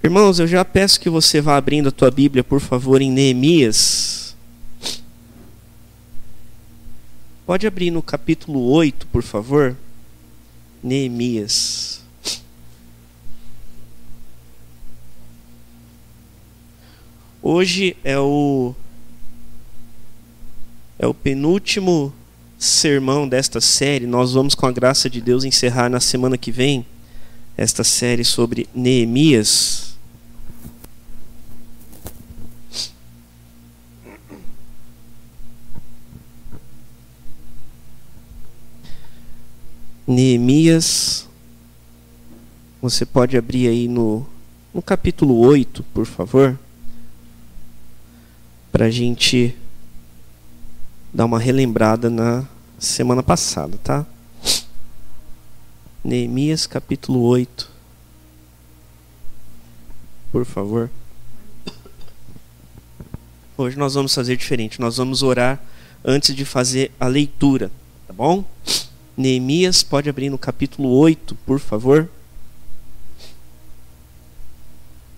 Irmãos, eu já peço que você vá abrindo a tua Bíblia, por favor, em Neemias. Pode abrir no capítulo 8, por favor. Neemias. Hoje é o penúltimo sermão desta série. Nós vamos, com a graça de Deus, encerrar na semana que vem esta série sobre Neemias. Neemias, você pode abrir aí no capítulo 8, por favor, para a gente dar uma relembrada na semana passada, tá? Neemias, capítulo 8, por favor. Hoje nós vamos fazer diferente, nós vamos orar antes de fazer a leitura, tá bom? Neemias, pode abrir no capítulo 8, por favor.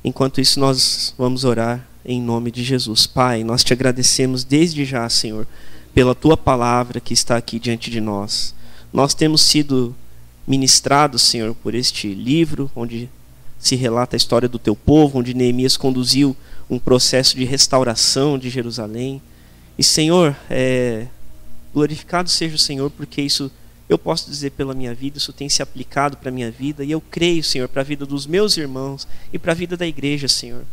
Enquanto isso, nós vamos orar em nome de Jesus. Pai, nós te agradecemos desde já, Senhor, pela tua palavra que está aqui diante de nós. Nós temos sido ministrados, Senhor, por este livro, onde se relata a história do teu povo, onde Neemias conduziu um processo de restauração de Jerusalém. E, Senhor, glorificado seja o Senhor, porque isso, eu posso dizer pela minha vida, isso tem se aplicado para a minha vida, e eu creio, Senhor, para a vida dos meus irmãos e para a vida da igreja, Senhor.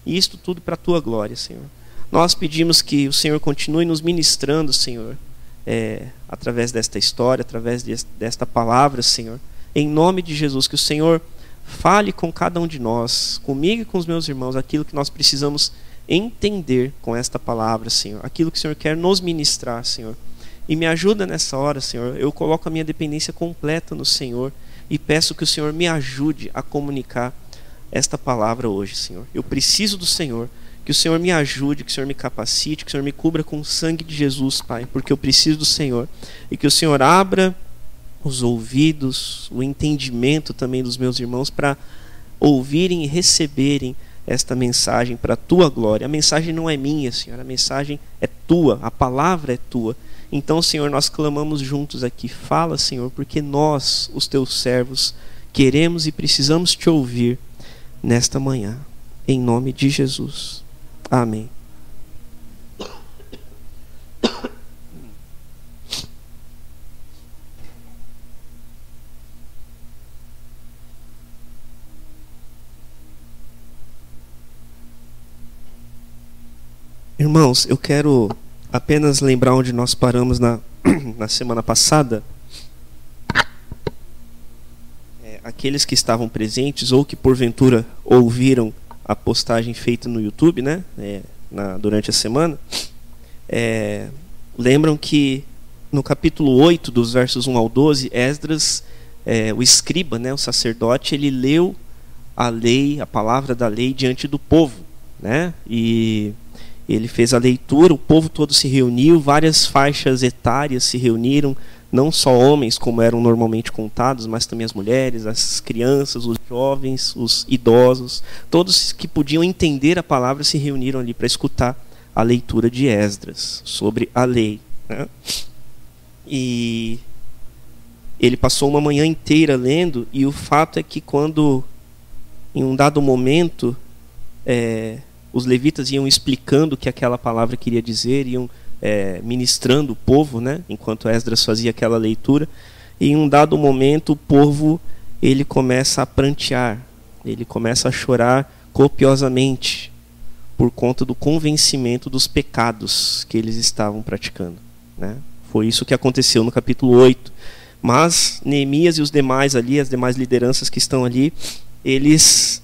E isto tudo para a tua glória, Senhor. Nós pedimos que o Senhor continue nos ministrando, Senhor, através desta história, através desta palavra, Senhor. Em nome de Jesus, que o Senhor fale com cada um de nós, comigo e com os meus irmãos, aquilo que nós precisamos entender com esta palavra, Senhor. Aquilo que o Senhor quer nos ministrar, Senhor. E me ajuda nessa hora, Senhor. Eu coloco a minha dependência completa no Senhor e peço que o Senhor me ajude a comunicar esta palavra hoje, Senhor. Eu preciso do Senhor. Que o Senhor me ajude, que o Senhor me capacite, que o Senhor me cubra com o sangue de Jesus, Pai, porque eu preciso do Senhor. E que o Senhor abra os ouvidos, o entendimento também dos meus irmãos para ouvirem e receberem esta mensagem para a tua glória. A mensagem não é minha, Senhor, a mensagem é tua, a palavra é tua. Então, Senhor, nós clamamos juntos aqui. Fala, Senhor, porque nós, os teus servos, queremos e precisamos te ouvir nesta manhã. Em nome de Jesus. Amém. Irmãos, eu quero apenas lembrar onde nós paramos na semana passada. Aqueles que estavam presentes ou que porventura ouviram a postagem feita no YouTube, né, durante a semana, lembram que no capítulo 8, dos versos 1 ao 12, Esdras, o escriba, né, o sacerdote, ele leu a lei, a palavra da lei diante do povo, né, e ele fez a leitura, o povo todo se reuniu, várias faixas etárias se reuniram, não só homens, como eram normalmente contados, mas também as mulheres, as crianças, os jovens, os idosos, todos que podiam entender a palavra se reuniram ali para escutar a leitura de Esdras sobre a lei, né? E ele passou uma manhã inteira lendo, e o fato é que quando, em um dado momento, os levitas iam explicando o que aquela palavra queria dizer, iam ministrando o povo, né, enquanto Esdras fazia aquela leitura, e em um dado momento o povo ele começa a prantear, ele começa a chorar copiosamente por conta do convencimento dos pecados que eles estavam praticando, né? Foi isso que aconteceu no capítulo 8. Mas Neemias e os demais ali, as demais lideranças que estão ali, eles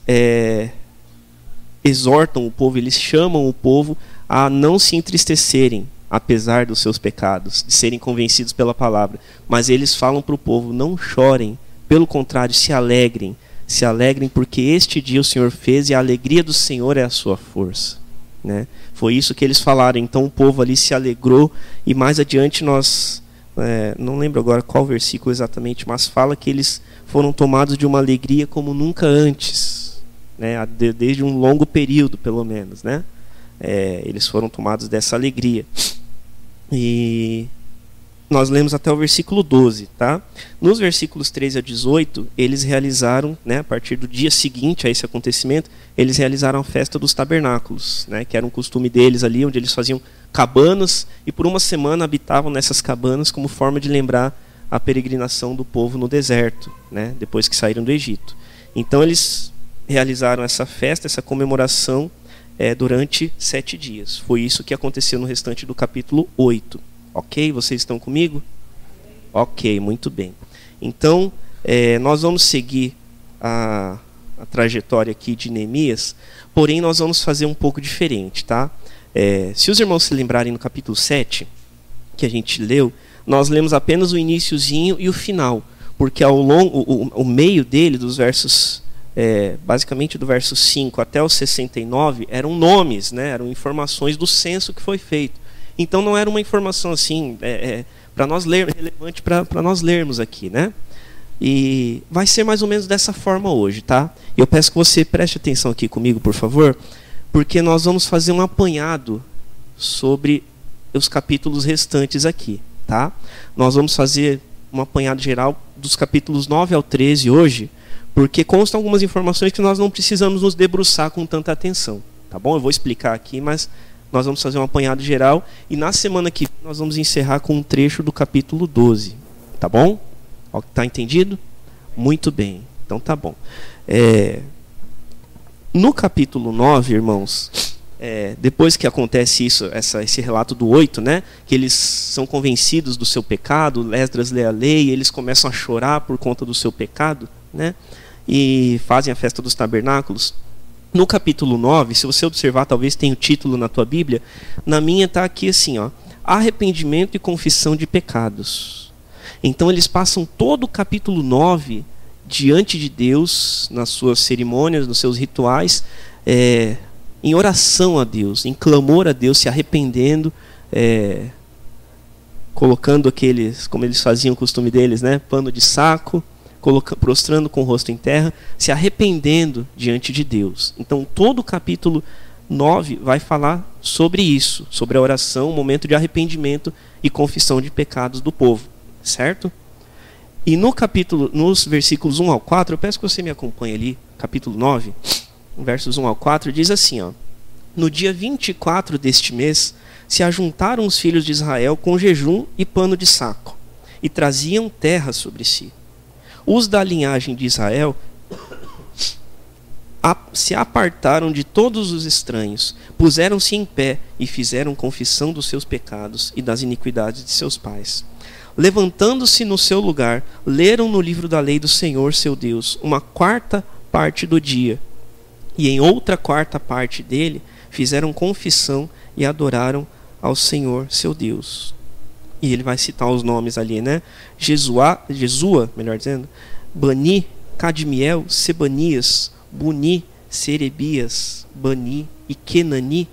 exortam o povo, eles chamam o povo a não se entristecerem, apesar dos seus pecados, de serem convencidos pela palavra. Mas eles falam para o povo: não chorem, pelo contrário, se alegrem porque este dia o Senhor fez e a alegria do Senhor é a sua força, né? Foi isso que eles falaram. Então o povo ali se alegrou, e mais adiante nós, não lembro agora qual versículo exatamente, mas fala que eles foram tomados de uma alegria como nunca antes, né? Desde um longo período, pelo menos, né? Eles foram tomados dessa alegria. E nós lemos até o versículo 12, tá? Nos versículos 13 a 18, eles realizaram, né, a partir do dia seguinte a esse acontecimento, eles realizaram a festa dos tabernáculos, né, que era um costume deles ali, onde eles faziam cabanas e por uma semana habitavam nessas cabanas como forma de lembrar a peregrinação do povo no deserto, né, depois que saíram do Egito. Então eles realizaram essa festa, essa comemoração durante 7 dias. Foi isso que aconteceu no restante do capítulo 8. Ok? Vocês estão comigo? Ok, muito bem. Então, nós vamos seguir a trajetória aqui de Neemias, porém nós vamos fazer um pouco diferente, tá? Se os irmãos se lembrarem no capítulo 7, que a gente leu, nós lemos apenas o iniciozinho e o final, porque ao longo, o meio dele, dos versos, basicamente do verso 5 até o 69, eram nomes, né? Eram informações do censo que foi feito. Então não era uma informação assim para nós lermos, relevante para nós lermos aqui, né? E vai ser mais ou menos dessa forma hoje, tá? Eu peço que você preste atenção aqui comigo, por favor, porque nós vamos fazer um apanhado sobre os capítulos restantes aqui, tá? Nós vamos fazer um apanhado geral dos capítulos 9 ao 13 hoje, porque constam algumas informações que nós não precisamos nos debruçar com tanta atenção, tá bom? Eu vou explicar aqui, mas nós vamos fazer um apanhado geral e na semana que vem nós vamos encerrar com um trecho do capítulo 12. Tá bom? Tá entendido? Muito bem. Então tá bom. No capítulo 9, irmãos, depois que acontece isso, esse relato do 8, né, que eles são convencidos do seu pecado, Esdras lê a lei e eles começam a chorar por conta do seu pecado, né, e fazem a festa dos tabernáculos. No capítulo 9, se você observar, talvez tenha o título na tua Bíblia, na minha está aqui assim, ó, arrependimento e confissão de pecados. Então eles passam todo o capítulo 9 diante de Deus, nas suas cerimônias, nos seus rituais, em oração a Deus, em clamor a Deus, se arrependendo, colocando aqueles, como eles faziam o costume deles, né, pano de saco, prostrando com o rosto em terra, se arrependendo diante de Deus. Então todo o capítulo 9 vai falar sobre isso, sobre a oração, o momento de arrependimento e confissão de pecados do povo, certo? E nos versículos 1 ao 4, eu peço que você me acompanhe ali, capítulo 9, versos 1 ao 4, diz assim, ó: no dia 24 deste mês, se ajuntaram os filhos de Israel com jejum e pano de saco, e traziam terra sobre si. Os da linhagem de Israel se apartaram de todos os estranhos, puseram-se em pé e fizeram confissão dos seus pecados e das iniquidades de seus pais. Levantando-se no seu lugar, leram no livro da lei do Senhor seu Deus uma quarta parte do dia, e em outra quarta parte dele fizeram confissão e adoraram ao Senhor seu Deus. E ele vai citar os nomes ali, né? Jesua, melhor dizendo, Bani, Cadmiel, Sebanias, Buni, Serebias, Bani e Kenani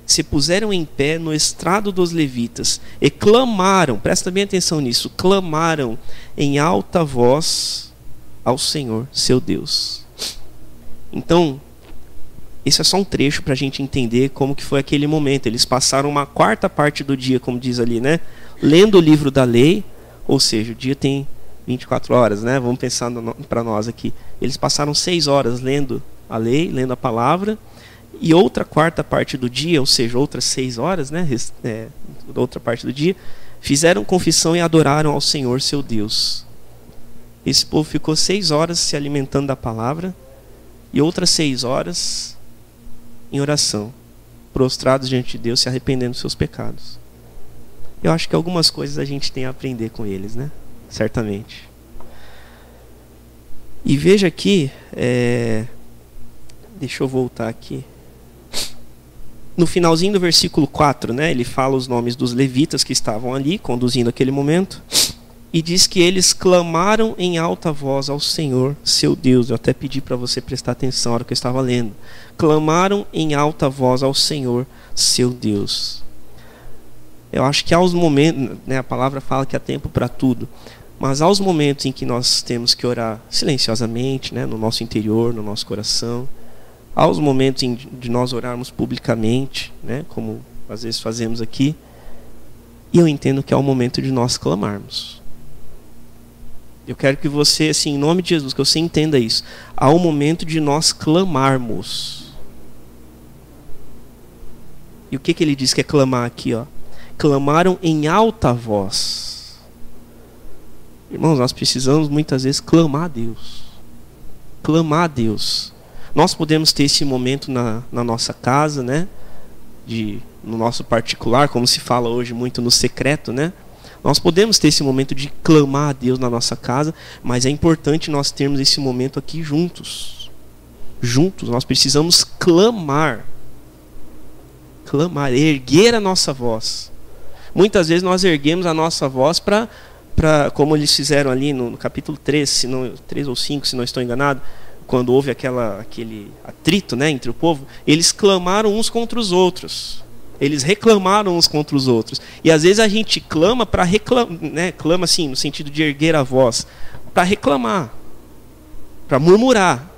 se puseram em pé no estrado dos levitas e clamaram, presta bem atenção nisso, clamaram em alta voz ao Senhor seu Deus. Então, isso é só um trecho para a gente entender como que foi aquele momento. Eles passaram uma quarta parte do dia, como diz ali, né, lendo o livro da lei, ou seja, o dia tem 24 horas, né? Vamos pensar para nós aqui. Eles passaram 6 horas lendo a lei, lendo a palavra, e outra quarta parte do dia, ou seja, outras 6 horas, né? Outra parte do dia, fizeram confissão e adoraram ao Senhor seu Deus. Esse povo ficou 6 horas se alimentando da palavra e outras 6 horas em oração, prostrados diante de Deus, se arrependendo dos seus pecados. Eu acho que algumas coisas a gente tem a aprender com eles, né? Certamente. E veja aqui, deixa eu voltar aqui. No finalzinho do versículo 4, né, ele fala os nomes dos levitas que estavam ali, conduzindo aquele momento, e diz que eles clamaram em alta voz ao Senhor, seu Deus. Eu até pedi para você prestar atenção na hora que eu estava lendo. Clamaram em alta voz ao Senhor, seu Deus. Eu acho que aos momentos, né, a palavra fala que há tempo para tudo, mas aos momentos em que nós temos que orar silenciosamente, né, no nosso interior, no nosso coração, há os momentos de nós orarmos publicamente, né, como às vezes fazemos aqui, e eu entendo que é o momento de nós clamarmos. Eu quero que você, assim, em nome de Jesus, que você entenda isso. Há um momento de nós clamarmos. E o que ele diz que é clamar aqui, ó? Clamaram em alta voz. Irmãos, nós precisamos muitas vezes clamar a Deus. Clamar a Deus. Nós podemos ter esse momento na nossa casa, né? No nosso particular, como se fala hoje muito no secreto, né? Nós podemos ter esse momento de clamar a Deus na nossa casa, mas é importante nós termos esse momento aqui juntos. Juntos, nós precisamos clamar. Clamar, erguer a nossa voz. Muitas vezes nós erguemos a nossa voz para como eles fizeram ali no capítulo 3, 3 ou 5, se não estou enganado, quando houve aquele atrito, né, entre o povo, eles clamaram uns contra os outros. Eles reclamaram uns contra os outros. E às vezes a gente clama para reclamar, né? Clama assim, no sentido de erguer a voz, para reclamar, para murmurar.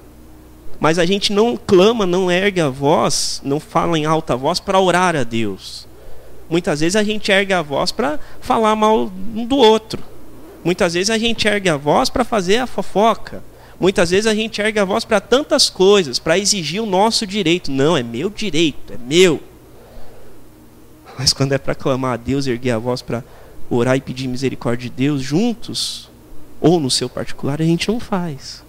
Mas a gente não clama, não ergue a voz, não fala em alta voz para orar a Deus. Muitas vezes a gente ergue a voz para falar mal um do outro. Muitas vezes a gente ergue a voz para fazer a fofoca. Muitas vezes a gente ergue a voz para tantas coisas, para exigir o nosso direito. Não, é meu direito, é meu. Mas quando é para clamar a Deus, erguer a voz para orar e pedir misericórdia de Deus juntos, ou no seu particular, a gente não faz.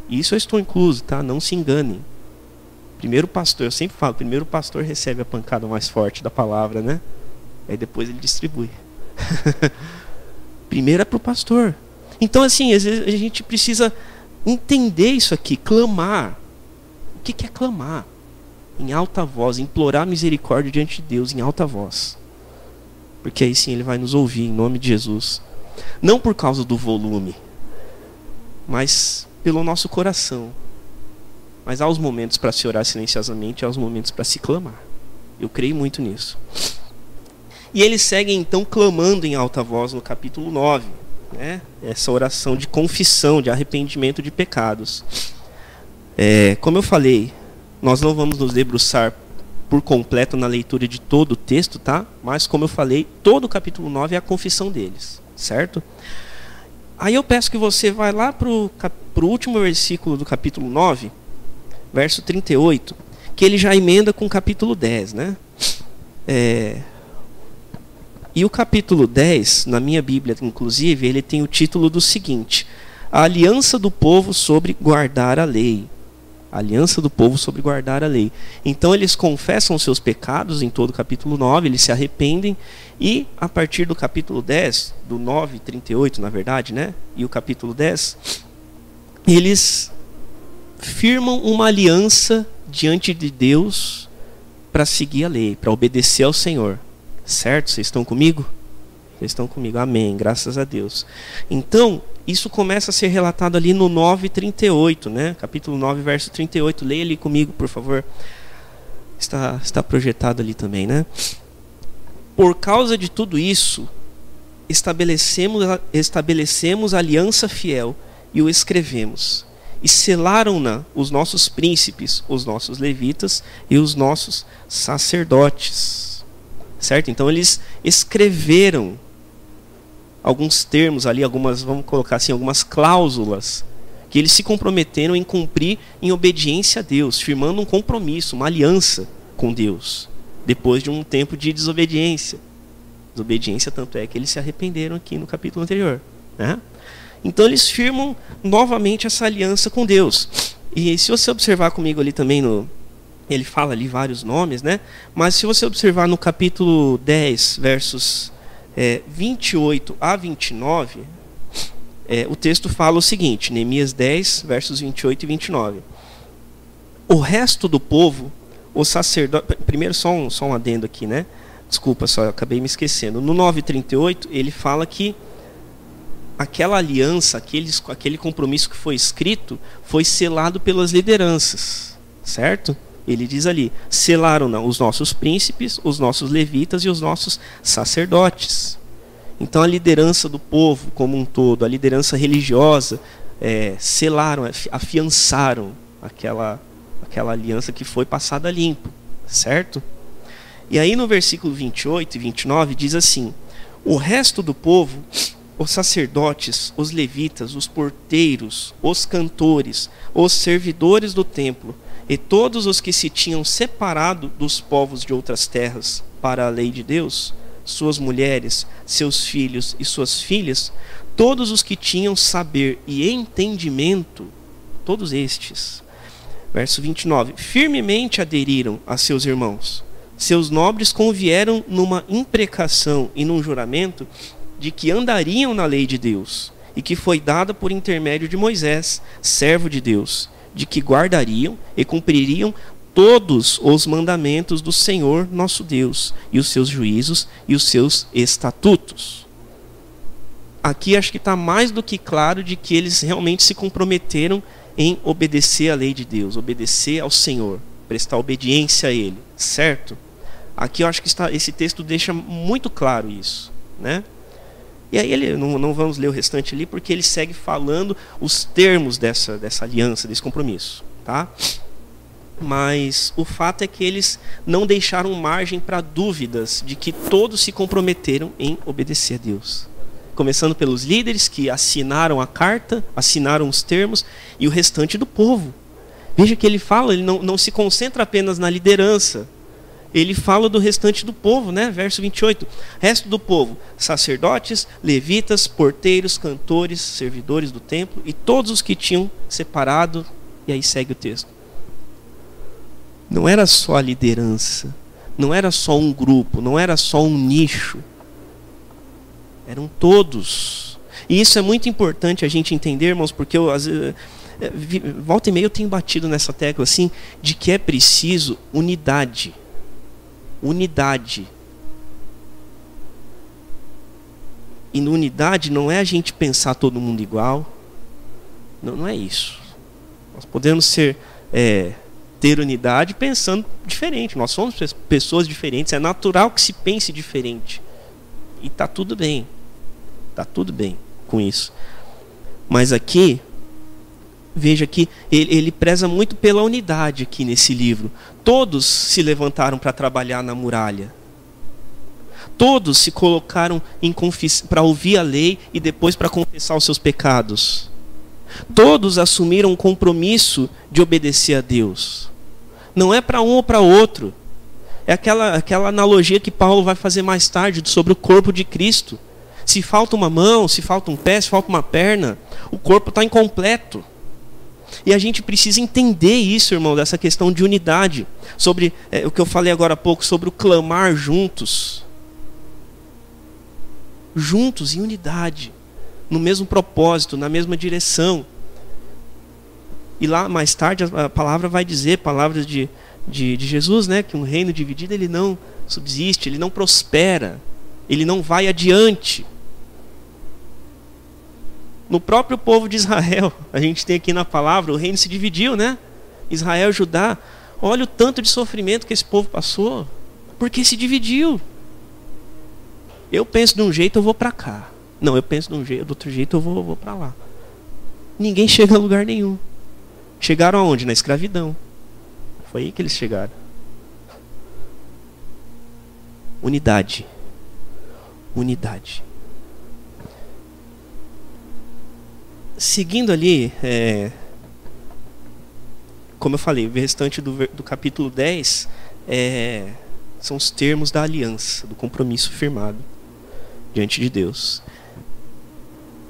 E isso eu estou incluso, tá? Não se enganem. Primeiro pastor, eu sempre falo, primeiro o pastor recebe a pancada mais forte da palavra, né? Aí depois ele distribui. Primeiro é para o pastor. Então, assim, às vezes a gente precisa entender isso aqui, clamar. O que é clamar? Em alta voz, implorar misericórdia diante de Deus em alta voz. Porque aí sim Ele vai nos ouvir em nome de Jesus. Não por causa do volume, mas pelo nosso coração. Mas há os momentos para se orar silenciosamente, há os momentos para se clamar. Eu creio muito nisso. E eles seguem então clamando em alta voz no capítulo 9, né? Essa oração de confissão, de arrependimento de pecados. Como eu falei, nós não vamos nos debruçar por completo na leitura de todo o texto, tá? Mas como eu falei, todo o capítulo 9 é a confissão deles, certo? Aí eu peço que você vá lá para o último versículo do capítulo 9, verso 38, que ele já emenda com o capítulo 10, né? E o capítulo 10, na minha Bíblia, inclusive, ele tem o título do seguinte: A aliança do povo sobre guardar a lei. A aliança do povo sobre guardar a lei. Então eles confessam seus pecados em todo o capítulo 9, eles se arrependem, e a partir do capítulo 10, do 9, 38 na verdade, né? E o capítulo 10, eles firmam uma aliança diante de Deus para seguir a lei, para obedecer ao Senhor. Certo? Vocês estão comigo? Vocês estão comigo, amém, graças a Deus. Então, isso começa a ser relatado ali no 9:38, né? Capítulo 9, verso 38. Leia ali comigo, por favor. Está projetado ali também, né? Por causa de tudo isso, estabelecemos aliança fiel e o escrevemos. E selaram-na os nossos príncipes, os nossos levitas e os nossos sacerdotes. Certo? Então eles escreveram alguns termos ali, vamos colocar assim, algumas cláusulas que eles se comprometeram em cumprir em obediência a Deus, firmando um compromisso, uma aliança com Deus, depois de um tempo de desobediência. Desobediência, tanto é que eles se arrependeram aqui no capítulo anterior, né? Então eles firmam novamente essa aliança com Deus. E se você observar comigo ali também, ele fala ali vários nomes, né? Mas se você observar no capítulo 10, versos 28 a 29, o texto fala o seguinte, Neemias 10, versos 28 e 29. O resto do povo, o sacerdote... Primeiro só um adendo aqui, né? Desculpa, eu acabei me esquecendo. No 9:38, ele fala que aquela aliança, aquele compromisso que foi escrito, foi selado pelas lideranças, certo? Ele diz ali, selaram os nossos príncipes, os nossos levitas e os nossos sacerdotes. Então a liderança do povo como um todo, a liderança religiosa, selaram, afiançaram aquela aquela aliança que foi passada limpo, certo? E aí no versículo 28 e 29 diz assim: o resto do povo, os sacerdotes, os levitas, os porteiros, os cantores, os servidores do templo e todos os que se tinham separado dos povos de outras terras para a lei de Deus, suas mulheres, seus filhos e suas filhas, todos os que tinham saber e entendimento, todos estes, verso 29, firmemente aderiram a seus irmãos. Seus nobres convieram numa imprecação e num juramento de que andariam na lei de Deus, e que foi dada por intermédio de Moisés, servo de Deus, de que guardariam e cumpririam todos os mandamentos do Senhor nosso Deus, e os seus juízos e os seus estatutos. Aqui acho que está mais do que claro de que eles realmente se comprometeram em obedecer à lei de Deus, obedecer ao Senhor, prestar obediência a Ele, certo? Aqui eu acho que esse texto deixa muito claro isso, né? E aí ele, não vamos ler o restante ali, porque ele segue falando os termos dessa aliança, desse compromisso, tá? Mas o fato é que eles não deixaram margem para dúvidas de que todos se comprometeram em obedecer a Deus. Começando pelos líderes que assinaram a carta, assinaram os termos, e o restante do povo. Veja que ele fala, ele não se concentra apenas na liderança. Ele fala do restante do povo, né? Verso 28. Resto do povo, sacerdotes, levitas, porteiros, cantores, servidores do templo e todos os que tinham separado. E aí segue o texto. Não era só a liderança, não era só um grupo, não era só um nicho. Eram todos. E isso é muito importante a gente entender, irmãos, porque às vezes, volta e meia eu tenho batido nessa tecla assim, de que é preciso unidade. Unidade. E na unidade não é a gente pensar todo mundo igual. Não é isso. Nós podemos ter unidade pensando diferente. Nós somos pessoas diferentes. É natural que se pense diferente. E está tudo bem. Está tudo bem com isso. Mas aqui, veja que ele preza muito pela unidade aqui nesse livro. Todos se levantaram para trabalhar na muralha. Todos se colocaram para ouvir a lei e depois para confessar os seus pecados. Todos assumiram um compromisso de obedecer a Deus. Não é para um ou para outro. É aquela analogia que Paulo vai fazer mais tarde sobre o corpo de Cristo. Se falta uma mão, se falta um pé, se falta uma perna, o corpo está incompleto. E a gente precisa entender isso, irmão, dessa questão de unidade. Sobre o que eu falei agora há pouco, sobre o clamar juntos. Juntos, em unidade. No mesmo propósito, na mesma direção. E lá mais tarde a palavra vai dizer, palavras de Jesus, né, que um reino dividido ele não subsiste, ele não prospera, ele não vai adiante. No próprio povo de Israel, a gente tem aqui na palavra, o reino se dividiu, né? Israel e Judá. Olha o tanto de sofrimento que esse povo passou, porque se dividiu. Eu penso de um jeito, eu vou para cá. Não, eu penso de outro jeito, eu vou para lá. Ninguém chega a lugar nenhum. Chegaram aonde? Na escravidão. Foi aí que eles chegaram. Unidade. Unidade. Seguindo ali, como eu falei, o restante do capítulo 10 são os termos da aliança, do compromisso firmado diante de Deus.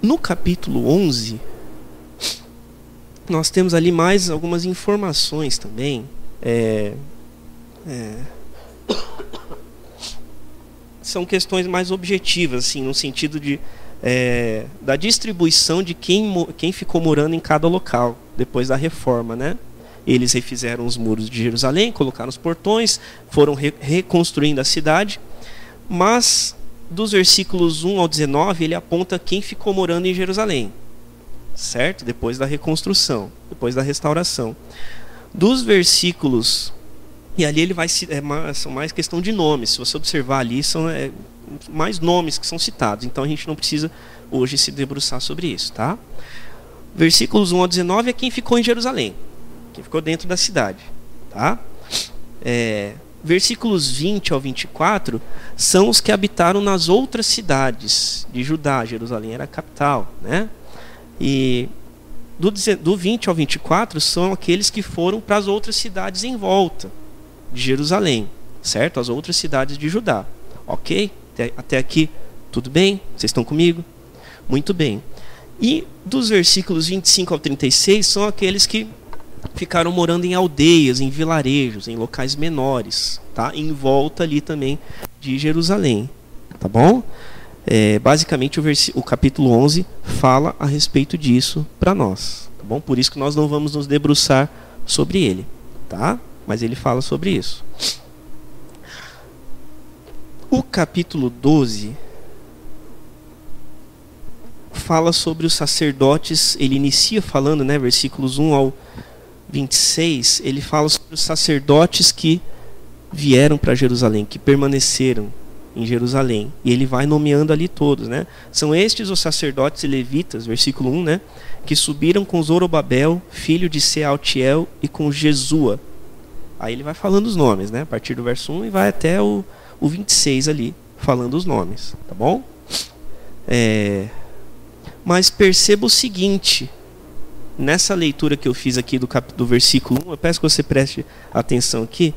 No capítulo 11, nós temos ali mais algumas informações também. São questões mais objetivas, assim, no sentido da distribuição de quem ficou morando em cada local depois da reforma, né? Eles refizeram os muros de Jerusalém, colocaram os portões, foram reconstruindo a cidade, mas dos versículos 1 ao 19 ele aponta quem ficou morando em Jerusalém, certo? Depois da reconstrução, depois da restauração. Dos versículos, e ali ele vai são mais questão de nomes. Se você observar ali, são mais nomes que são citados. Então a gente não precisa hoje se debruçar sobre isso, tá? Versículos 1 ao 19 é quem ficou em Jerusalém. que ficou dentro da cidade, tá? Versículos 20 ao 24 são os que habitaram nas outras cidades de Judá. Jerusalém era a capital, né? E do 20 ao 24 são aqueles que foram para as outras cidades em volta de Jerusalém, certo? As outras cidades de Judá. Ok? Até aqui, tudo bem? Vocês estão comigo? Muito bem. E dos versículos 25 ao 36 são aqueles que ficaram morando em aldeias, em vilarejos, em locais menores, tá? Em volta ali também de Jerusalém, tá bom? Basicamente o capítulo 11 fala a respeito disso para nós, tá bom? Por isso que nós não vamos nos debruçar sobre ele, tá? Mas ele fala sobre isso. O capítulo 12 fala sobre os sacerdotes. Ele inicia falando, né, versículos 1 ao 26, ele fala sobre os sacerdotes que vieram para Jerusalém, que permaneceram em Jerusalém. E ele vai nomeando ali todos, né? São estes os sacerdotes e levitas, versículo 1, né? Que subiram com Zorobabel, filho de Sealtiel, e com Jesua. Aí ele vai falando os nomes, né? A partir do verso 1 e vai até o 26 ali, falando os nomes, tá bom? Mas perceba o seguinte, nessa leitura que eu fiz aqui do versículo 1, eu peço que você preste atenção aqui,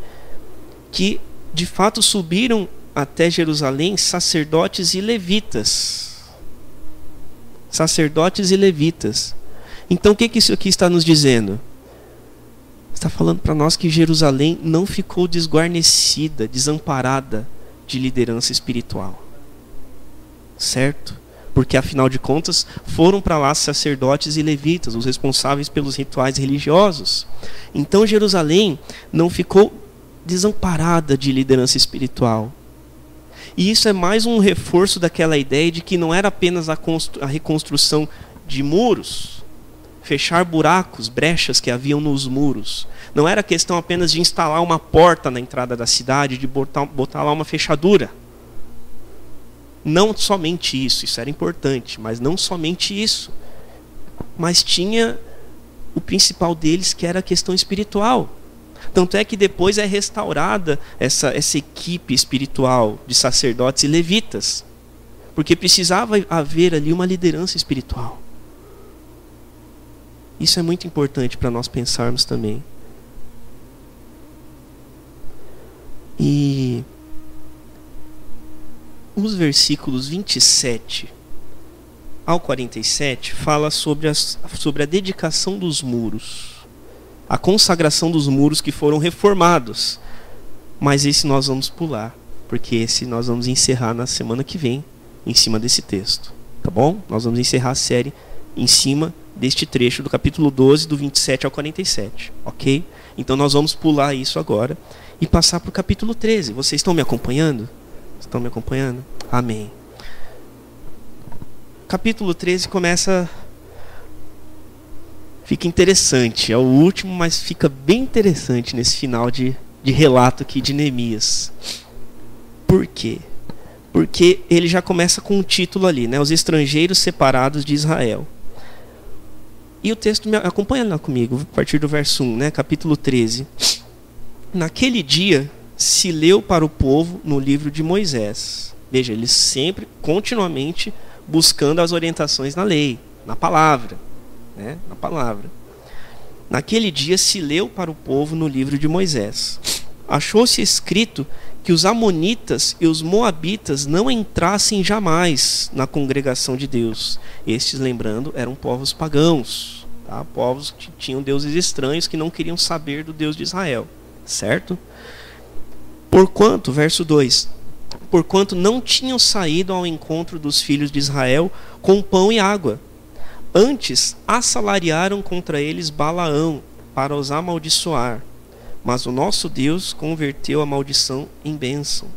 que de fato subiram até Jerusalém sacerdotes e levitas. Sacerdotes e levitas. Então o que isso aqui está nos dizendo? Está falando para nós que Jerusalém não ficou desguarnecida, desamparada de liderança espiritual. Certo? Porque afinal de contas foram para lá sacerdotes e levitas, os responsáveis pelos rituais religiosos. Então Jerusalém não ficou desamparada de liderança espiritual. E isso é mais um reforço daquela ideia de que não era apenas a reconstrução de muros, fechar buracos, brechas que haviam nos muros. Não era questão apenas de instalar uma porta na entrada da cidade, de botar lá uma fechadura. Não somente isso era importante, mas não somente isso. Mas tinha o principal deles, que era a questão espiritual. Tanto é que depois é restaurada essa equipe espiritual de sacerdotes e levitas. Porque precisava haver ali uma liderança espiritual. Isso é muito importante para nós pensarmos também. E os versículos 27 ao 47 fala sobre a dedicação dos muros, a consagração dos muros que foram reformados. Mas esse nós vamos pular, porque esse nós vamos encerrar na semana que vem, em cima desse texto, tá bom? Nós vamos encerrar a série em cima deste trecho do capítulo 12, do 27 ao 47, ok? Então nós vamos pular isso agora e passar para o capítulo 13. Vocês estão me acompanhando? Estão me acompanhando? Amém. Capítulo 13 começa... Fica interessante. É o último, mas fica bem interessante nesse final de relato aqui de Neemias. Por quê? Porque ele já começa com um título ali, né? Os estrangeiros separados de Israel. E o texto, acompanha lá comigo, a partir do verso 1, né? Capítulo 13. Naquele dia se leu para o povo no livro de Moisés. Veja, eles sempre, continuamente, buscando as orientações na lei, na palavra, né? Na palavra. Naquele dia se leu para o povo no livro de Moisés. Achou-se escrito que os amonitas e os moabitas não entrassem jamais na congregação de Deus. Estes, lembrando, eram povos pagãos, tá? Povos que tinham deuses estranhos, que não queriam saber do Deus de Israel, certo? Porquanto, verso 2, porquanto não tinham saído ao encontro dos filhos de Israel com pão e água. Antes assalariaram contra eles Balaão para os amaldiçoar. Mas o nosso Deus converteu a maldição em bênção.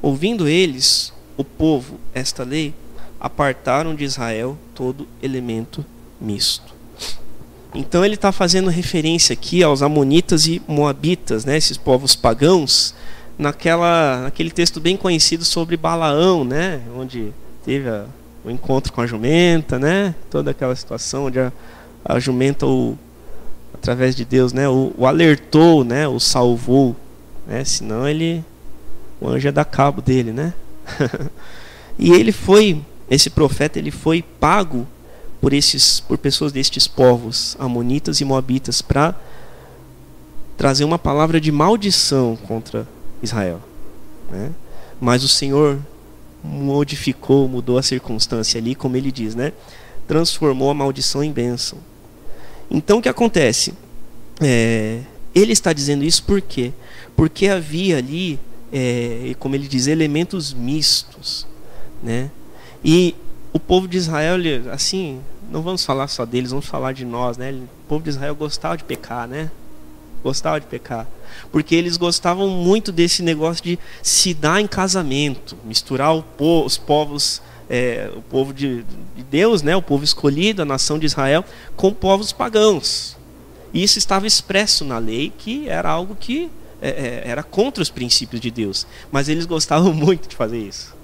Ouvindo eles, o povo, esta lei, apartaram de Israel todo elemento misto. Então ele está fazendo referência aqui aos amonitas e moabitas, né, esses povos pagãos, naquele texto bem conhecido sobre Balaão, né, onde teve o encontro com a jumenta, né, toda aquela situação onde a jumenta a através de Deus, né? O alertou, né? O salvou, né? Senão o anjo ia dar cabo dele, né? E esse profeta, ele foi pago por pessoas destes povos, amonitas e moabitas, para trazer uma palavra de maldição contra Israel, né? Mas o Senhor mudou a circunstância ali, como ele diz, né? Transformou a maldição em bênção. Então o que acontece? Ele está dizendo isso por quê? Porque havia ali, como ele diz, elementos mistos, né? E o povo de Israel, assim, não vamos falar só deles, vamos falar de nós, né? O povo de Israel gostava de pecar, né? Gostava de pecar, porque eles gostavam muito desse negócio de se dar em casamento, misturar os povos, o povo de Deus, né, o povo escolhido, a nação de Israel, com povos pagãos. E isso estava expresso na lei, que era algo que era contra os princípios de Deus, mas eles gostavam muito de fazer isso,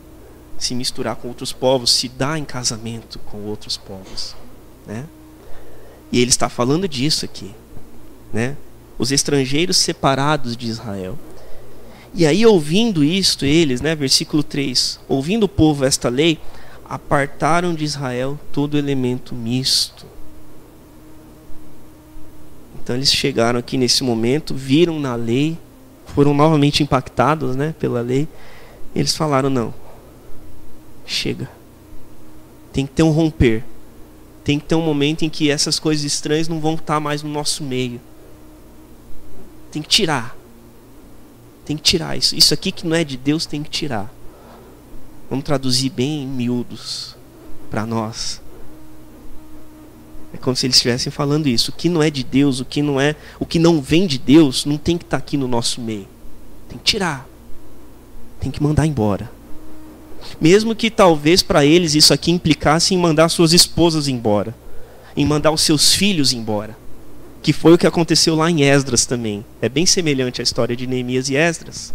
se misturar com outros povos, se dar em casamento com outros povos, né? E ele está falando disso aqui, né? Os estrangeiros separados de Israel. E aí, ouvindo isto, eles, né, versículo 3, ouvindo o povo esta lei, apartaram de Israel todo elemento misto. Então eles chegaram aqui nesse momento, viram na lei, foram novamente impactados, né, pela lei. Eles falaram: não, chega, tem que ter um romper, tem que ter um momento em que essas coisas estranhas não vão estar mais no nosso meio. Tem que tirar. Tem que tirar isso. Isso aqui que não é de Deus tem que tirar. Vamos traduzir bem em miúdos para nós. É como se eles estivessem falando isso. O que não é de Deus, o que não vem de Deus, não tem que estar aqui no nosso meio. Tem que tirar. Tem que mandar embora. Mesmo que talvez para eles isso aqui implicasse em mandar suas esposas embora, em mandar os seus filhos embora. Que foi o que aconteceu lá em Esdras também. É bem semelhante à história de Neemias e Esdras.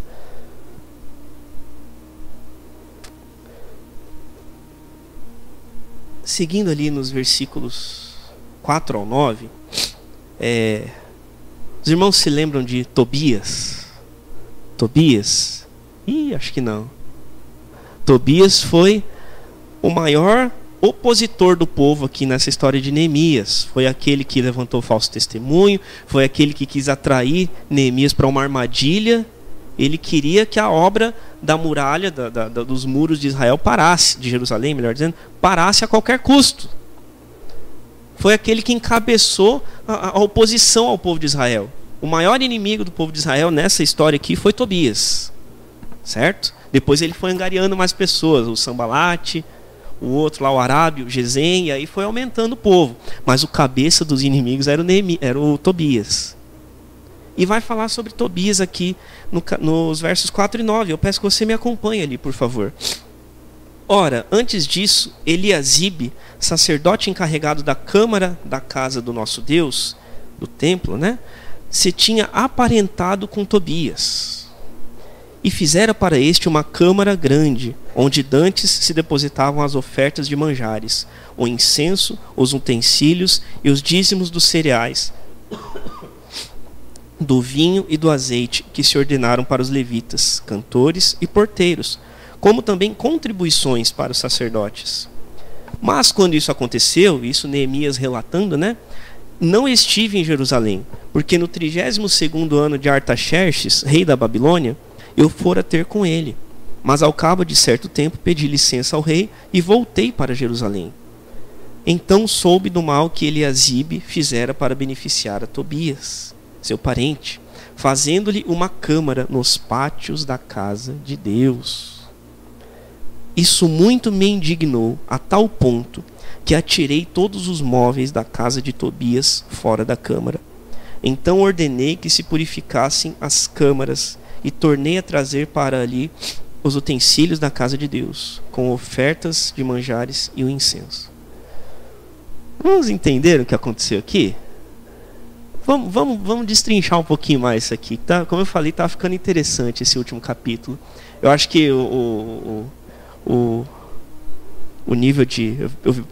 Seguindo ali nos versículos 4 ao 9, os irmãos se lembram de Tobias? Tobias? Acho que não. Tobias foi o maior opositor do povo aqui nessa história de Neemias. Foi aquele que levantou falso testemunho, foi aquele que quis atrair Neemias para uma armadilha. Ele queria que a obra da muralha, dos muros de Israel parasse, de Jerusalém, melhor dizendo, parasse a qualquer custo. Foi aquele que encabeçou a oposição ao povo de Israel. O maior inimigo do povo de Israel nessa história aqui foi Tobias, certo? Depois ele foi angariando mais pessoas, o Sambalate, o outro lá, o Arábio, o Gesem, e aí foi aumentando o povo. Mas o cabeça dos inimigos era o Tobias. E vai falar sobre Tobias aqui nos versos 4 e 9. Eu peço que você me acompanhe ali, por favor. Ora, antes disso, Eliasibe, sacerdote encarregado da câmara da casa do nosso Deus, do templo, né, se tinha aparentado com Tobias. E fizera para este uma câmara grande, onde dantes se depositavam as ofertas de manjares, o incenso, os utensílios e os dízimos dos cereais, do vinho e do azeite, que se ordenaram para os levitas, cantores e porteiros, como também contribuições para os sacerdotes. Mas quando isso aconteceu, isso Neemias relatando, né, não estive em Jerusalém, porque no 32º ano de Artaxerxes, rei da Babilônia, eu fora ter com ele, mas ao cabo de certo tempo pedi licença ao rei e voltei para Jerusalém. Então soube do mal que Eliasibe fizera para beneficiar a Tobias, seu parente, fazendo-lhe uma câmara nos pátios da casa de Deus. Isso muito me indignou, a tal ponto que atirei todos os móveis da casa de Tobias fora da câmara. Então ordenei que se purificassem as câmaras e tornei a trazer para ali os utensílios da casa de Deus, com ofertas de manjares e o incenso. Vamos entender o que aconteceu aqui? Vamos destrinchar um pouquinho mais isso aqui. Tá? Como eu falei, está ficando interessante esse último capítulo. Eu acho que o nível de...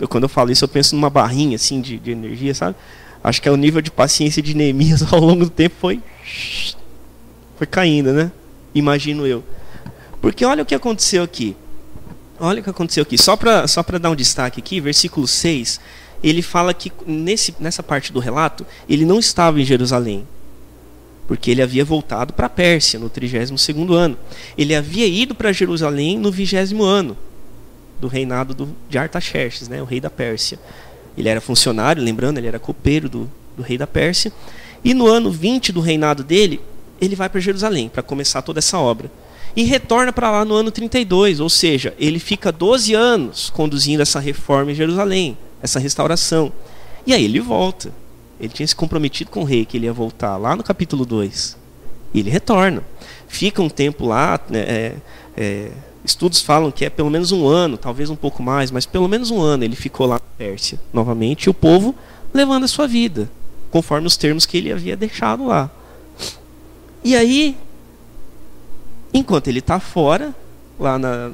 quando eu falo isso, eu penso numa barrinha assim, de energia, sabe? Acho que o nível de paciência de Neemias ao longo do tempo foi caindo, né? Imagino eu. Porque olha o que aconteceu aqui. Olha o que aconteceu aqui. Só para dar um destaque aqui, versículo 6, ele fala que nessa parte do relato, ele não estava em Jerusalém, porque ele havia voltado para a Pérsia no 32º ano. Ele havia ido para Jerusalém no 20º ano do reinado de Artaxerxes, né, o rei da Pérsia. Ele era funcionário, lembrando, ele era copeiro do rei da Pérsia. E no ano 20 do reinado dele, ele vai para Jerusalém para começar toda essa obra. E retorna para lá no ano 32, ou seja, ele fica 12 anos conduzindo essa reforma em Jerusalém, essa restauração. E aí ele volta. Ele tinha se comprometido com o rei que ele ia voltar lá no capítulo 2. E ele retorna. Fica um tempo lá, estudos falam que é pelo menos um ano, talvez um pouco mais, mas pelo menos um ano ele ficou lá na Pérsia novamente, e o povo levando a sua vida, conforme os termos que ele havia deixado lá. E aí, enquanto ele está fora, lá na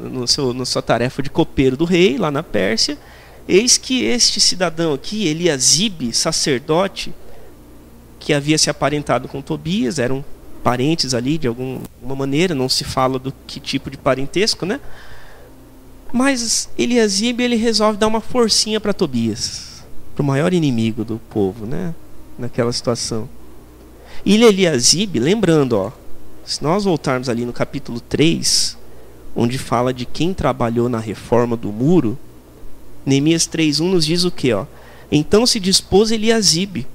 sua tarefa de copeiro do rei, lá na Pérsia, eis que este cidadão aqui, Eliasibe, sacerdote, que havia se aparentado com Tobias, eram parentes ali de alguma maneira, não se fala do que tipo de parentesco, né? Mas Eliasibe, ele resolve dar uma forcinha para Tobias, para o maior inimigo do povo, né? Naquela situação. E Eliasibe, lembrando, ó, se nós voltarmos ali no capítulo 3, onde fala de quem trabalhou na reforma do muro, Neemias 3:1 nos diz o quê? Ó? Então se dispôs Eliasibe,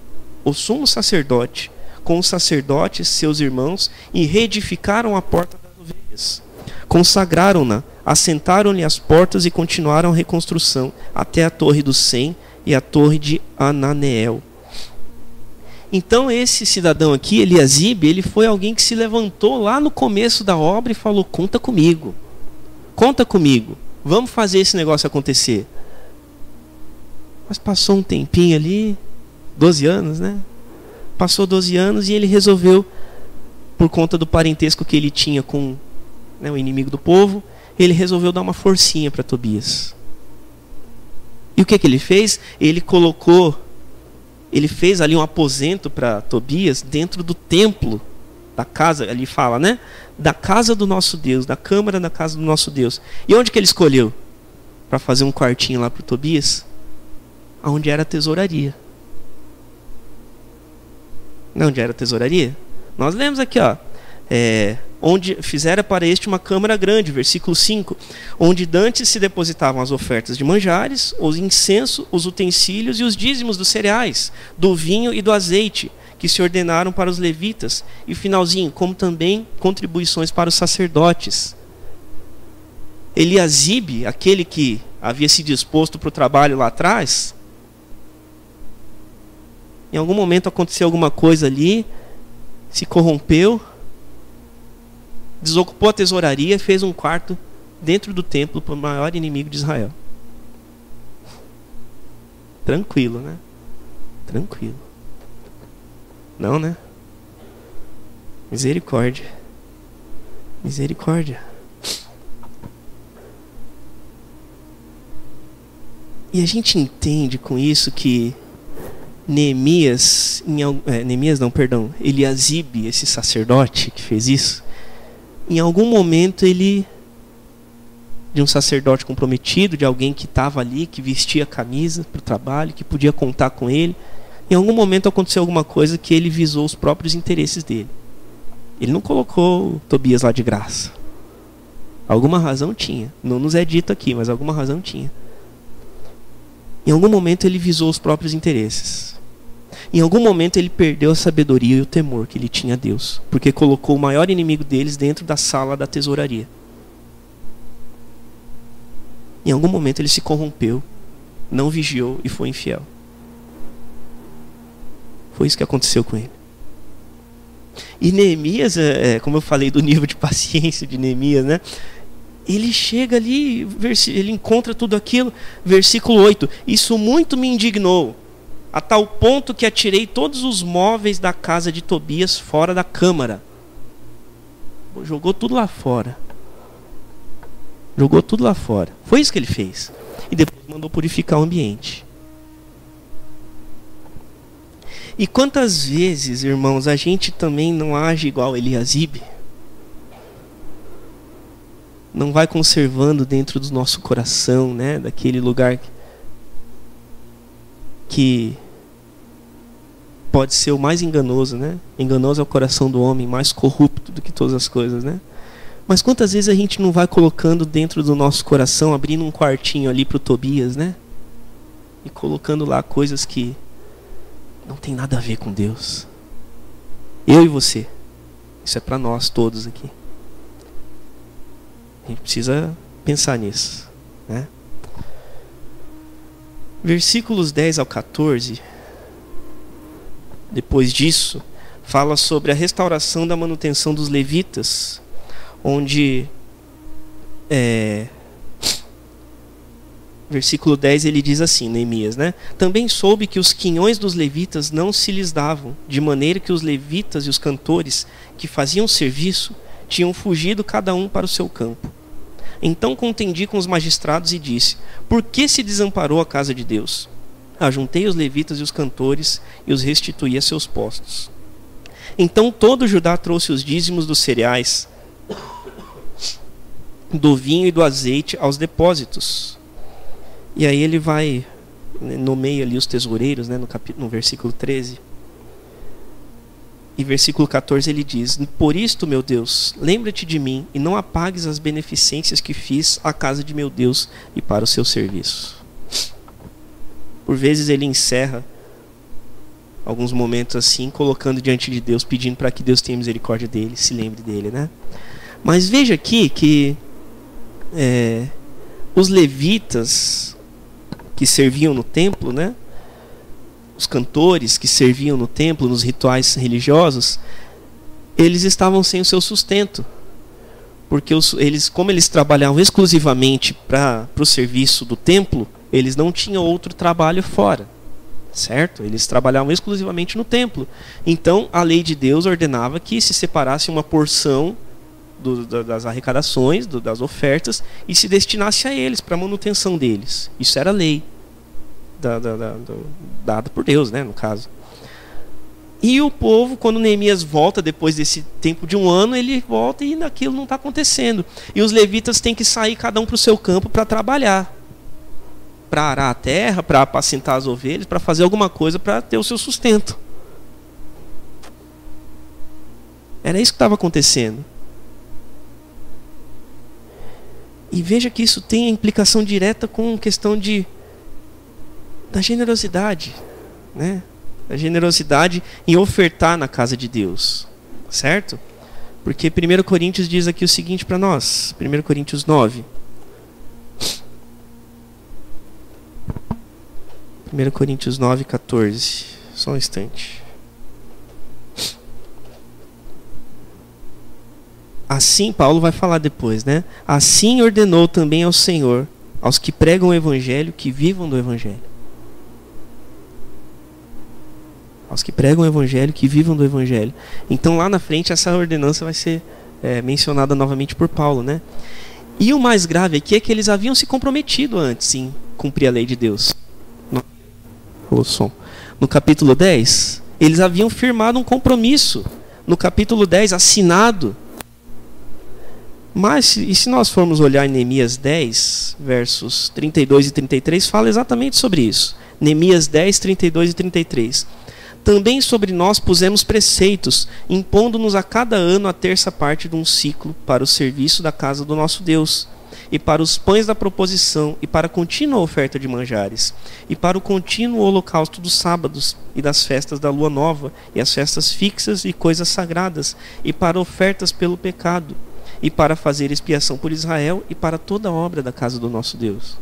o sumo sacerdote, com os sacerdotes, seus irmãos, e reedificaram a porta das ovelhas. Consagraram-na, assentaram-lhe as portas e continuaram a reconstrução, até a torre do Sem e a torre de Ananeel. Então esse cidadão aqui, Eliasibe, ele foi alguém que se levantou lá no começo da obra e falou: conta comigo, vamos fazer esse negócio acontecer. Mas passou um tempinho ali, 12 anos, né? Passou 12 anos e ele resolveu, por conta do parentesco que ele tinha com, né, o inimigo do povo, ele resolveu dar uma forcinha para Tobias. E o que ele fez? Ele fez ali um aposento para Tobias dentro do templo da casa, ali fala, né? Da casa do nosso Deus, da câmara da casa do nosso Deus. E onde que ele escolheu para fazer um quartinho lá para Tobias? Onde era a tesouraria. Onde era a tesouraria? Nós lemos aqui, ó, onde fizera para este uma câmara grande, versículo 5, onde dantes se depositavam as ofertas de manjares, os incensos, os utensílios e os dízimos dos cereais, do vinho e do azeite, que se ordenaram para os levitas, e finalzinho, como também contribuições para os sacerdotes. Eliasibe, aquele que havia se disposto para o trabalho lá atrás, em algum momento aconteceu alguma coisa ali, se corrompeu, desocupou a tesouraria, fez um quarto dentro do templo para o maior inimigo de Israel. Tranquilo, né? Tranquilo. Não, né? Misericórdia. Misericórdia. E a gente entende com isso que Eliasibe, esse sacerdote que fez isso, em algum momento de um sacerdote comprometido, de alguém que estava ali, que vestia a camisa para o trabalho, que podia contar com ele, em algum momento aconteceu alguma coisa que ele visou os próprios interesses dele. Ele não colocou o Tobias lá de graça. Alguma razão tinha. Não nos é dito aqui, mas alguma razão tinha. Em algum momento ele visou os próprios interesses. Em algum momento ele perdeu a sabedoria e o temor que ele tinha a Deus, porque colocou o maior inimigo deles dentro da sala da tesouraria. Em algum momento ele se corrompeu, não vigiou e foi infiel. Foi isso que aconteceu com ele. E Neemias, como eu falei do nível de paciência de Neemias, né? Ele chega ali, ele encontra tudo aquilo, versículo 8: isso muito me indignou, a tal ponto que atirei todos os móveis da casa de Tobias fora da câmara. Jogou tudo lá fora. Jogou tudo lá fora. Foi isso que ele fez. E depois mandou purificar o ambiente. E quantas vezes, irmãos, a gente também não age igual Eliasibe? Não vai conservando dentro do nosso coração, né? Daquele lugar que pode ser o mais enganoso, né? Enganoso é o coração do homem, mais corrupto do que todas as coisas, né? Mas quantas vezes a gente não vai colocando dentro do nosso coração, abrindo um quartinho ali pro Tobias, né? E colocando lá coisas que não tem nada a ver com Deus. Eu e você. Isso é para nós todos aqui. A gente precisa pensar nisso, né? Versículos 10 ao 14. Depois disso, fala sobre a restauração da manutenção dos levitas, onde versículo 10 ele diz assim, Neemias, né? Também soube que os quinhões dos levitas não se lhes davam, de maneira que os levitas e os cantores que faziam serviço tinham fugido cada um para o seu campo. Então contendi com os magistrados e disse: por que se desamparou a casa de Deus? Ajuntei os levitas e os cantores e os restituí a seus postos. Então todo Judá trouxe os dízimos dos cereais, do vinho e do azeite aos depósitos. E aí ele vai, nomeia ali os tesoureiros, né, no versículo 13. E versículo 14 ele diz: por isto, meu Deus, lembra-te de mim e não apagues as beneficências que fiz à casa de meu Deus e para o seu serviço. Por vezes ele encerra alguns momentos assim, colocando diante de Deus, pedindo para que Deus tenha misericórdia dele, se lembre dele, né? Mas veja aqui que os levitas que serviam no templo, né? Os cantores que serviam no templo, nos rituais religiosos, eles estavam sem o seu sustento. Porque como eles trabalhavam exclusivamente para o serviço do templo, eles não tinham outro trabalho fora. Certo? Eles trabalhavam exclusivamente no templo. Então, a lei de Deus ordenava que se separasse uma porção das arrecadações, das ofertas, e se destinasse a eles, para a manutenção deles. Isso era a lei dada por Deus, né, no caso. E o povo, quando Neemias volta depois desse tempo de um ano, ele volta e aquilo não está acontecendo. E os levitas têm que sair cada um para o seu campo para trabalhar, para arar a terra, para apacentar as ovelhas, para fazer alguma coisa para ter o seu sustento. Era isso que estava acontecendo. E veja que isso tem implicação direta com a questão da generosidade, né? A generosidade em ofertar na casa de Deus, certo? Porque 1 Coríntios diz aqui o seguinte para nós, 1 Coríntios 9. 1 Coríntios 9, 14. Só um instante. Assim, Paulo vai falar depois, né? Assim ordenou também ao Senhor, aos que pregam o Evangelho, que vivam do Evangelho. Aos que pregam o Evangelho, que vivam do Evangelho. Então lá na frente essa ordenança vai ser mencionada novamente por Paulo, né? E o mais grave aqui é que eles haviam se comprometido antes em cumprir a lei de Deus. No capítulo 10, eles haviam firmado um compromisso. No capítulo 10, assinado. Mas, e se nós formos olhar em Neemias 10, versos 32 e 33, fala exatamente sobre isso. Neemias 10, 32 e 33. Também sobre nós pusemos preceitos, impondo-nos a cada ano a terça parte de um ciclo para o serviço da casa do nosso Deus, e para os pães da proposição, e para a contínua oferta de manjares, e para o contínuo holocausto dos sábados, e das festas da lua nova, e as festas fixas e coisas sagradas, e para ofertas pelo pecado, e para fazer expiação por Israel, e para toda a obra da casa do nosso Deus.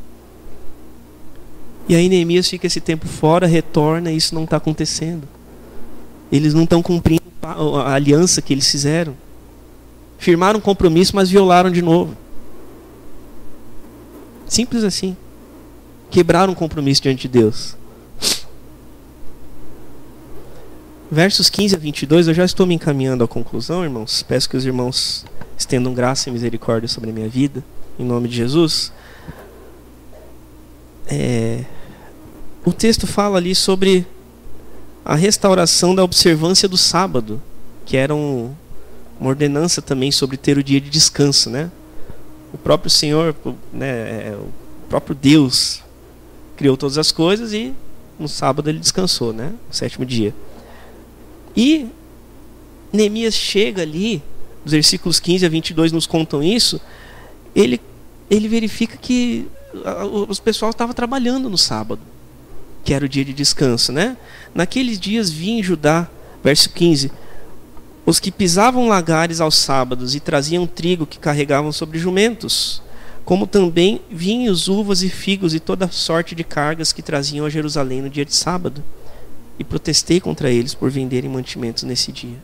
E aí Neemias fica esse tempo fora, retorna, e isso não está acontecendo. Eles não estão cumprindo a aliança que eles fizeram. Firmaram um compromisso, mas violaram de novo. Simples assim. Quebraram um compromisso diante de Deus. Versos 15 a 22, eu já estou me encaminhando à conclusão, irmãos. Peço que os irmãos estendam graça e misericórdia sobre a minha vida, em nome de Jesus. O texto fala ali sobre a restauração da observância do sábado, que era uma ordenança também sobre ter o dia de descanso, né? O próprio Senhor, né, o próprio Deus criou todas as coisas e no sábado ele descansou, né? No sétimo dia. E Neemias chega ali, os versículos 15 a 22 nos contam isso, ele verifica que os pessoal estava trabalhando no sábado, que era o dia de descanso, né? Naqueles dias vinha em Judá, verso 15, os que pisavam lagares aos sábados e traziam trigo que carregavam sobre jumentos, como também vinhos, uvas e figos e toda sorte de cargas que traziam a Jerusalém no dia de sábado. E protestei contra eles por venderem mantimentos nesse dia.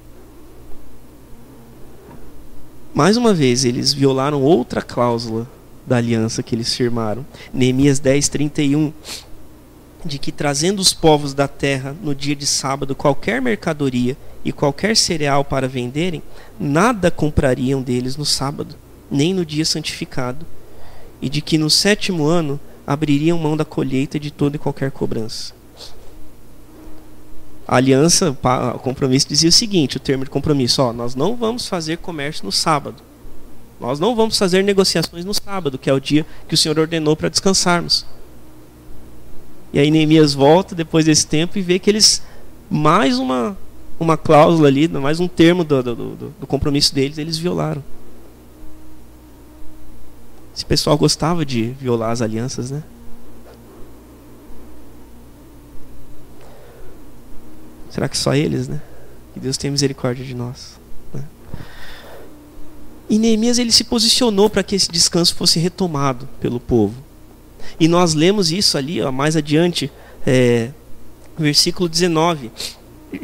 Mais uma vez, eles violaram outra cláusula da aliança que eles firmaram. Neemias 10:31, de que trazendo os povos da terra no dia de sábado qualquer mercadoria e qualquer cereal para venderem, nada comprariam deles no sábado, nem no dia santificado, e de que no sétimo ano abririam mão da colheita de toda e qualquer cobrança. A aliança, o compromisso dizia o seguinte, o termo de compromisso, nós não vamos fazer comércio no sábado. Nós não vamos fazer negociações no sábado, que é o dia que o Senhor ordenou para descansarmos. E aí Neemias volta depois desse tempo e vê que eles, mais uma cláusula ali, mais um termo do compromisso deles, eles violaram. Esse pessoal gostava de violar as alianças, né? Será que só eles, né? Que Deus tenha misericórdia de nós, né? E Neemias, ele se posicionou para que esse descanso fosse retomado pelo povo. E nós lemos isso ali, mais adiante, versículo 19.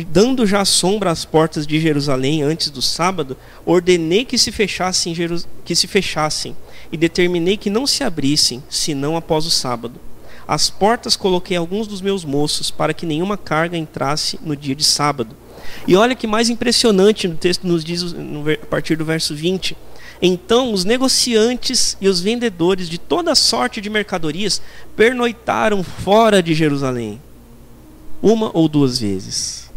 Dando já sombra às portas de Jerusalém antes do sábado, ordenei que se fechassem, e determinei que não se abrissem, senão após o sábado. Às portas coloquei alguns dos meus moços, para que nenhuma carga entrasse no dia de sábado. E olha que mais impressionante, no texto nos diz, a partir do verso 20... Então os negociantes e os vendedores de toda sorte de mercadorias pernoitaram fora de Jerusalém, uma ou duas vezes.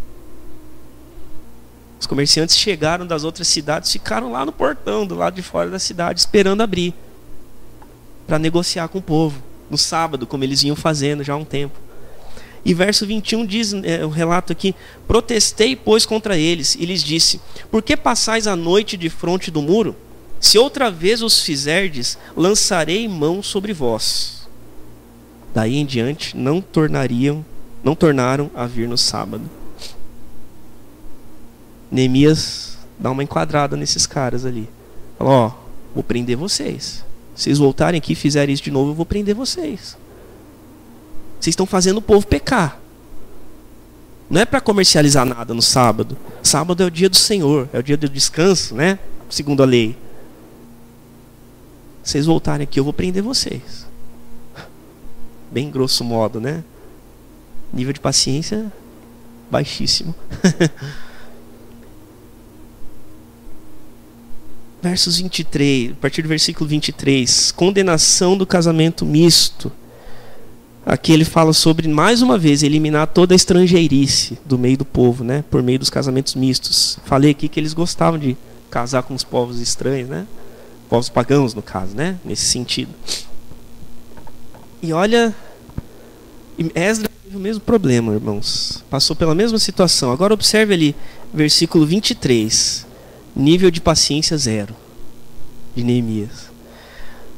Os comerciantes chegaram das outras cidades, ficaram lá no portão, do lado de fora da cidade, esperando abrir, para negociar com o povo, no sábado, como eles vinham fazendo já há um tempo. E verso 21 diz, o relato aqui, protestei, pois, contra eles, e lhes disse, por que passais a noite defronte do muro? Se outra vez os fizerdes, lançarei mão sobre vós. Daí em diante não tornaram a vir no sábado. Neemias dá uma enquadrada nesses caras ali. Fala, vou prender vocês. Se vocês voltarem aqui e fizerem isso de novo, eu vou prender vocês. Vocês estão fazendo o povo pecar. Não é para comercializar nada no sábado. Sábado é o dia do Senhor, é o dia do descanso, né? Segundo a lei. Se vocês voltarem aqui, eu vou prender vocês. Bem grosso modo, né? Nível de paciência baixíssimo. Versos 23, a partir do versículo 23, condenação do casamento misto. Aqui ele fala sobre, mais uma vez, eliminar toda a estrangeirice do meio do povo, né? Por meio dos casamentos mistos. Falei aqui que eles gostavam de casar com os povos estranhos, né? Povos pagãos, no caso, né? Nesse sentido. E olha, Esdras teve o mesmo problema, irmãos. Passou pela mesma situação. Agora observe ali, versículo 23. Nível de paciência 0 de Neemias.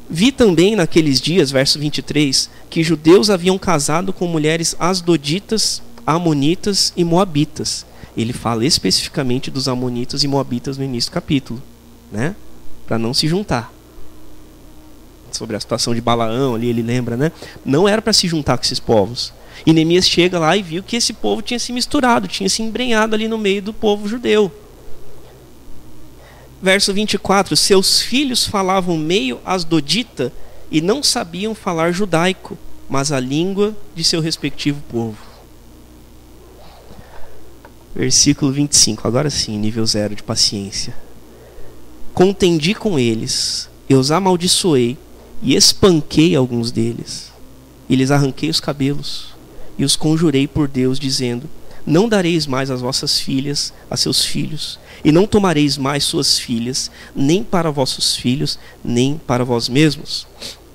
Vi também naqueles dias, verso 23, que judeus haviam casado com mulheres asdoditas, amonitas e moabitas. Ele fala especificamente dos amonitas e moabitas no início do capítulo, né? Para não se juntar. Sobre a situação de Balaão ali, ele lembra, né? Não era para se juntar com esses povos. E Neemias chega lá e viu que esse povo tinha se misturado, tinha se embrenhado ali no meio do povo judeu. Verso 24, seus filhos falavam meio asdodita e não sabiam falar judaico, mas a língua de seu respectivo povo. Versículo 25, agora sim, nível 0 de paciência. Contendi com eles, eu os amaldiçoei e espanquei alguns deles. E lhes arranquei os cabelos e os conjurei por Deus, dizendo, não dareis mais as vossas filhas a seus filhos, e não tomareis mais suas filhas, nem para vossos filhos, nem para vós mesmos.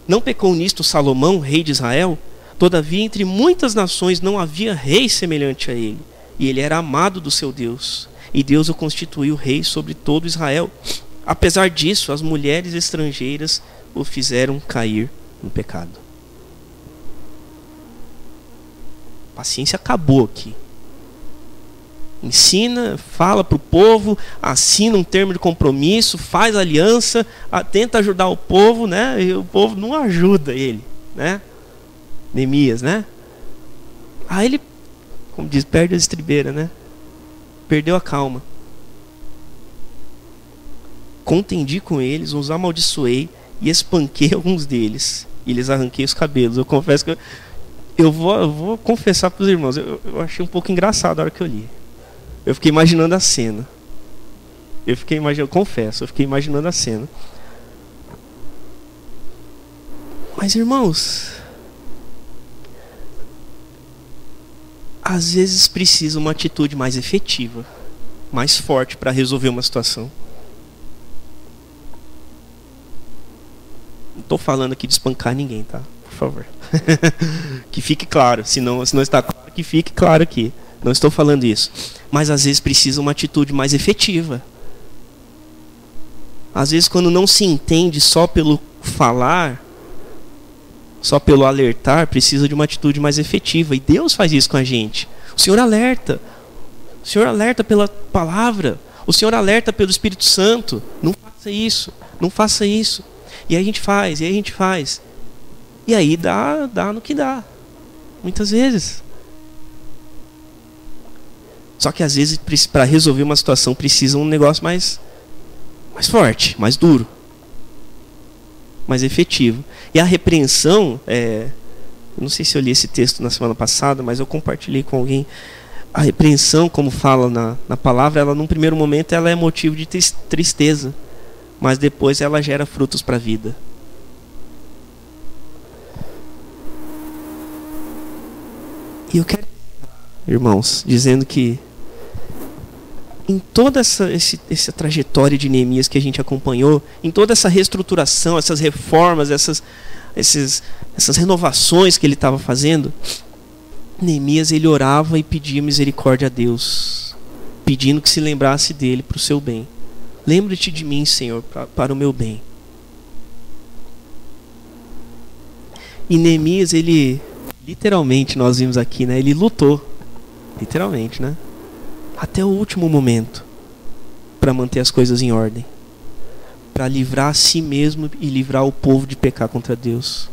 Não pecou nisto Salomão, rei de Israel? Todavia, entre muitas nações não havia rei semelhante a ele, e ele era amado do seu Deus, e Deus o constituiu rei sobre todo Israel. Apesar disso, as mulheres estrangeiras o fizeram cair no pecado. A paciência acabou aqui. Ensina, fala para o povo, assina um termo de compromisso, faz aliança, tenta ajudar o povo, né? E o povo não ajuda ele, né? Neemias, né? Aí ele, como diz, perde a estribeira, né? Perdeu a calma. Contendi com eles, os amaldiçoei e espanquei alguns deles, e lhes arranquei os cabelos. Eu confesso que eu vou confessar para os irmãos, eu achei um pouco engraçado a hora que eu li. Eu fiquei imaginando a cena. Eu fiquei imaginando a cena. Mas, irmãos, às vezes precisa uma atitude mais efetiva, mais forte para resolver uma situação. Não estou falando aqui de espancar ninguém, tá? Por favor. Que fique claro. Se não está claro, que fique claro aqui. Não estou falando isso. Mas às vezes precisa uma atitude mais efetiva. Às vezes, quando não se entende só pelo falar, só pelo alertar, precisa de uma atitude mais efetiva. E Deus faz isso com a gente. O Senhor alerta. O Senhor alerta pela palavra. O Senhor alerta pelo Espírito Santo. Não faça isso. Não faça isso. E aí a gente faz. E aí dá no que dá. Muitas vezes. Só que às vezes, para resolver uma situação, precisa um negócio mais forte, mais duro, mais efetivo. E a repreensão, não sei se eu li esse texto na semana passada, mas eu compartilhei com alguém. A repreensão, como fala na palavra, ela num primeiro momento ela é motivo de tristeza, mas depois ela gera frutos para a vida. E eu quero, irmãos, dizendo que em toda essa trajetória de Neemias que a gente acompanhou, em toda essa reestruturação, essas reformas, essas renovações que ele estava fazendo, Neemias ele orava e pedia misericórdia a Deus, pedindo que se lembrasse dele para o seu bem. Lembra-te de mim, Senhor, para o meu bem. E Neemias, ele, literalmente, nós vimos aqui, né? Ele lutou, literalmente, né? Até o último momento, para manter as coisas em ordem, para livrar a si mesmo e livrar o povo de pecar contra Deus.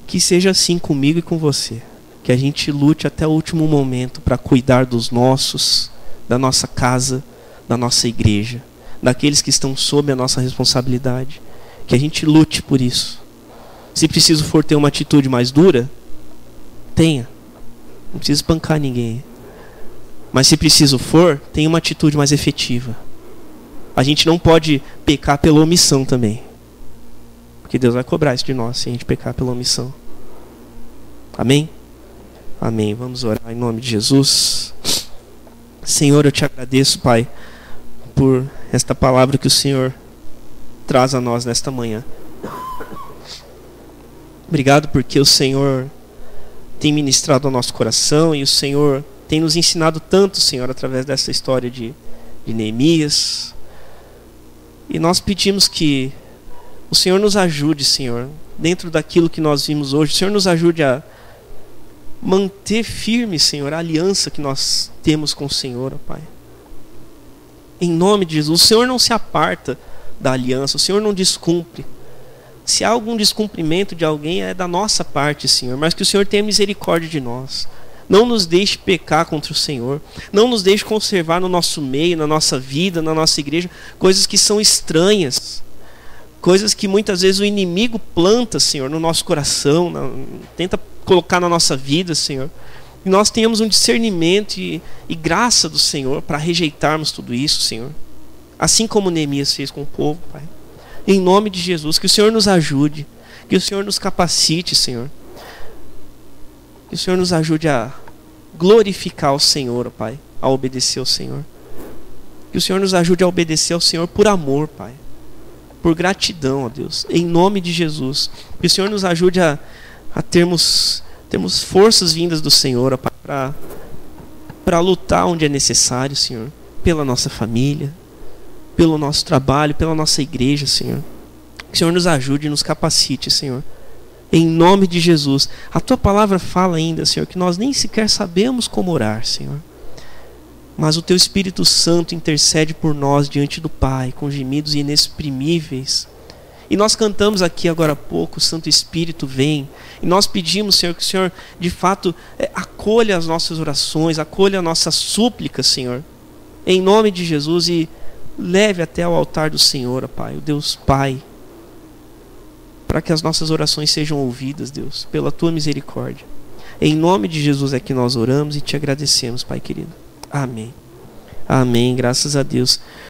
Que seja assim comigo e com você, que a gente lute até o último momento para cuidar dos nossos, da nossa casa, da nossa igreja, daqueles que estão sob a nossa responsabilidade, que a gente lute por isso. Se preciso for ter uma atitude mais dura, tenha, não precisa espancar ninguém. Mas se preciso for, tenha uma atitude mais efetiva. A gente não pode pecar pela omissão também. Porque Deus vai cobrar isso de nós se a gente pecar pela omissão. Amém? Amém. Vamos orar em nome de Jesus. Senhor, eu te agradeço, Pai, por esta palavra que o Senhor traz a nós nesta manhã. Obrigado porque o Senhor tem ministrado ao nosso coração e o Senhor tem nos ensinado tanto, Senhor, através dessa história de Neemias. E nós pedimos que o Senhor nos ajude, Senhor, dentro daquilo que nós vimos hoje. O Senhor nos ajude a manter firme, Senhor, a aliança que nós temos com o Senhor, ó Pai. Em nome de Jesus, o Senhor não se aparta da aliança, o Senhor não descumpre. Se há algum descumprimento de alguém, é da nossa parte, Senhor, mas que o Senhor tenha misericórdia de nós. Não nos deixe pecar contra o Senhor. Não nos deixe conservar no nosso meio, na nossa vida, na nossa igreja, coisas que são estranhas. Coisas que muitas vezes o inimigo planta, Senhor, no nosso coração, tenta colocar na nossa vida, Senhor. E nós tenhamos um discernimento e graça do Senhor para rejeitarmos tudo isso, Senhor. Assim como Neemias fez com o povo, Pai. Em nome de Jesus, que o Senhor nos ajude. Que o Senhor nos capacite, Senhor. Que o Senhor nos ajude a glorificar o Senhor, ó Pai, a obedecer ao Senhor. Que o Senhor nos ajude a obedecer ao Senhor por amor, Pai, por gratidão, ó Deus, em nome de Jesus. Que o Senhor nos ajude a termos forças vindas do Senhor, ó Pai, para lutar onde é necessário, Senhor, pela nossa família, pelo nosso trabalho, pela nossa igreja, Senhor. Que o Senhor nos ajude e nos capacite, Senhor, em nome de Jesus. A Tua palavra fala ainda, Senhor, que nós nem sequer sabemos como orar, Senhor, mas o Teu Espírito Santo intercede por nós diante do Pai, com gemidos inexprimíveis. E nós cantamos aqui agora há pouco, Santo Espírito vem. E nós pedimos, Senhor, que o Senhor de fato acolha as nossas orações, acolha a nossa súplica, Senhor, em nome de Jesus, e leve até o altar do Senhor, ó Pai, o Deus Pai, para que as nossas orações sejam ouvidas, Deus, pela Tua misericórdia. Em nome de Jesus é que nós oramos e Te agradecemos, Pai querido. Amém. Amém, graças a Deus.